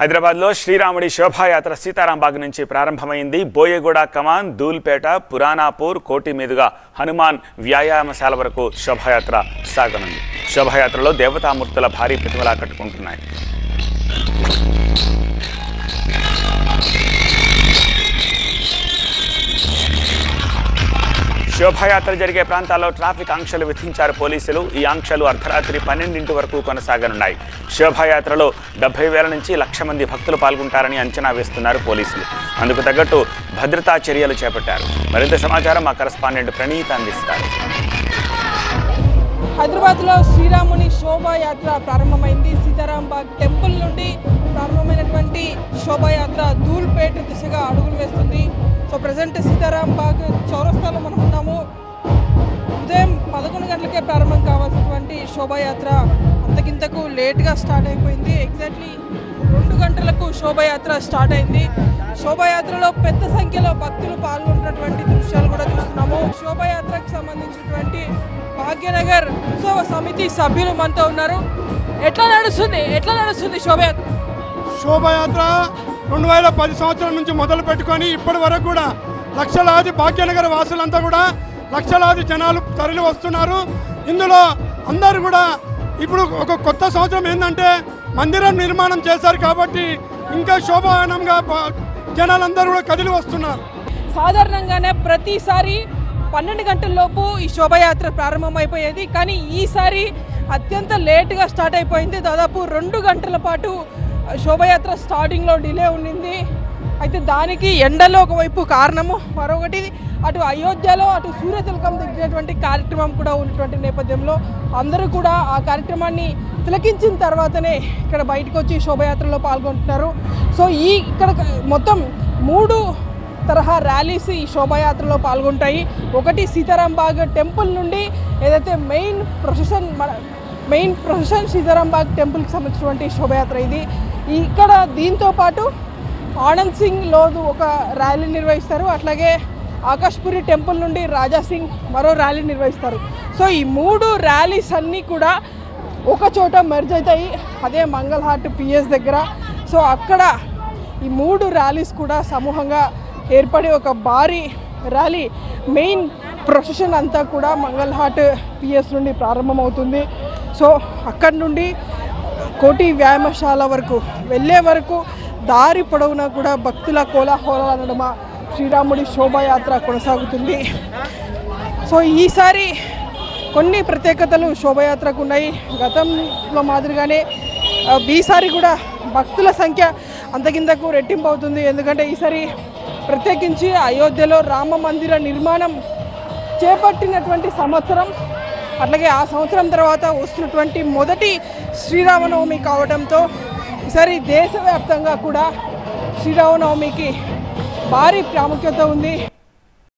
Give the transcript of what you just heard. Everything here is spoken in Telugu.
హైదరాబాద్లో శ్రీరాముడి శోభాయాత్ర సీతారాంబాగ్ నుంచి ప్రారంభమైంది. బోయగూడ కమాన్, దూల్పేట, పురాణాపూర్, కోటి మీదుగా హనుమాన్ వ్యాయామశాల వరకు శోభాయాత్ర సాగనుంది. శోభాయాత్రలో దేవతామూర్తుల భారీ ప్రతిమలు ఆకట్టుకుంటున్నాయి. శోభాయాత్ర జరిగే ప్రాంతాల్లో ట్రాఫిక్ ఆంక్షలు విధించారు పోలీసులు. ఈ ఆంక్షలు అర్ధరాత్రి 12 వరకు కొనసాగనున్నాయి. శోభాయాత్రలో 70,000 నుంచి 1,00,000 మంది భక్తులు పాల్గొంటారని అంచనా వేస్తున్నారు పోలీసులు. అందుకు తగ్గట్టు భద్రతా చర్యలు చేపట్టారు. మరింత సమాచారం మా కరెస్పాండెంట్ ప్రణీత్ అందిస్తారు. హైదరాబాద్లో శ్రీరాముని శోభాయాత్ర ప్రారంభమైంది. సీతారాంబాగ్ టెంపుల్ నుండి ప్రారంభమైనటువంటి శోభాయాత్ర దూల్పేట దిశగా అడుగులు వేస్తుంది. సో ప్రజెంట్ సీతారాంబాగ్ చౌరస్తాలో మనం ఉన్నాము. ఉదయం 11 గంటలకే ప్రారంభం కావాల్సినటువంటి శోభాయాత్ర అంతకింతకు లేట్గా స్టార్ట్ అయిపోయింది. ఎగ్జాక్ట్లీ 2 గంటలకు శోభాయాత్ర స్టార్ట్ అయింది. శోభాయాత్రలో పెద్ద సంఖ్యలో భక్తులు పాల్గొంటున్నటువంటి దృశ్యాలు కూడా చూస్తున్నాము. శోభాయాత్రకు సంబంధించినటువంటి భాగ్యనగర్ ఉత్సవ సమితి సభ్యులు మనతో ఉన్నారు. ఎట్లా నడుస్తుంది శోభాయాత్ర? శోభాయాత్ర 2010 సంవత్సరం నుంచి మొదలు పెట్టుకొని ఇప్పటి వరకు కూడా లక్షలాది భాగ్యనగర్ వాసులంతా కూడా లక్షలాది జనాలు తరలి వస్తున్నారు. ఇందులో అందరూ కూడా ఇప్పుడు ఒక కొత్త సంవత్సరం ఏంటంటే మందిరం నిర్మాణం చేశారు కాబట్టి ఇంకా శోభాయానంగా జనాలందరూ కూడా కదిలి వస్తున్నారు. సాధారణంగానే ప్రతిసారి 12 గంటల్లోపు ఈ శోభాయాత్ర ప్రారంభమైపోయేది. కానీ ఈసారి అత్యంత లేట్గా స్టార్ట్ అయిపోయింది. దాదాపు 2 గంటల పాటు శోభాయాత్ర స్టార్టింగ్లో డిలే ఉండింది. అయితే దానికి ఎండలో ఒకవైపు కారణము, మరొకటి అటు అయోధ్యలో అటు సూర్యతిలకం దిగినటువంటి కార్యక్రమం కూడా ఉన్నటువంటి నేపథ్యంలో అందరూ కూడా ఆ కార్యక్రమాన్ని తిలకించిన తర్వాతనే ఇక్కడ బయటకు వచ్చి శోభాయాత్రలో పాల్గొంటున్నారు. సో ఇక్కడ మొత్తం 3 తరహా ర్యాలీస్ ఈ శోభాయాత్రలో పాల్గొంటాయి. ఒకటి సీతారాంబాగ్ టెంపుల్ నుండి ఏదైతే మెయిన్ ప్రొసెషన్ సీతారాంబాగ్ టెంపుల్కి సంబంధించినటువంటి శోభాయాత్ర ఇది. ఇక్కడ దీంతో పాటు ఆనంద్ సింగ్ లోధు ఒక ర్యాలీ నిర్వహిస్తారు. అట్లాగే ఆకాష్పురి టెంపుల్ నుండి రాజాసింగ్ మరో ర్యాలీ నిర్వహిస్తారు. సో ఈ 3 ర్యాలీస్ అన్నీ కూడా ఒక చోట మెర్జ్ అవుతాయి, అదే మంగళహాట్ పిఎస్ దగ్గర. సో అక్కడ ఈ 3 ర్యాలీస్ కూడా సమూహంగా ఏర్పడి ఒక భారీ ర్యాలీ మెయిన్ ప్రొసెషన్ అంతా కూడా మంగళహాట్ పిఎస్ నుండి ప్రారంభమవుతుంది. సో అక్కడి నుండి కోటి వ్యాయామశాల వరకు వెళ్ళే వరకు దారి పొడవునా కూడా భక్తుల కోలాహలాల నడుమ శ్రీరాముడి శోభాయాత్ర కొనసాగుతుంది. సో ఈసారి కొన్ని ప్రత్యేకతలు శోభాయాత్రకు ఉన్నాయి. గతంలో మాదిరిగానే ఈసారి కూడా భక్తుల సంఖ్య అంతకింతకు రెట్టింపు అవుతుంది. ఎందుకంటే ఈసారి ప్రత్యేకించి అయోధ్యలో రామ మందిర నిర్మాణం చేపట్టినటువంటి సంవత్సరం, అట్లాగే ఆ సంవత్సరం తర్వాత వస్తున్నటువంటి మొదటి శ్రీరామనవమి కావడంతో ఈసారి దేశవ్యాప్తంగా కూడా శ్రీరామనవమికి భారీ ప్రాముఖ్యత ఉంది.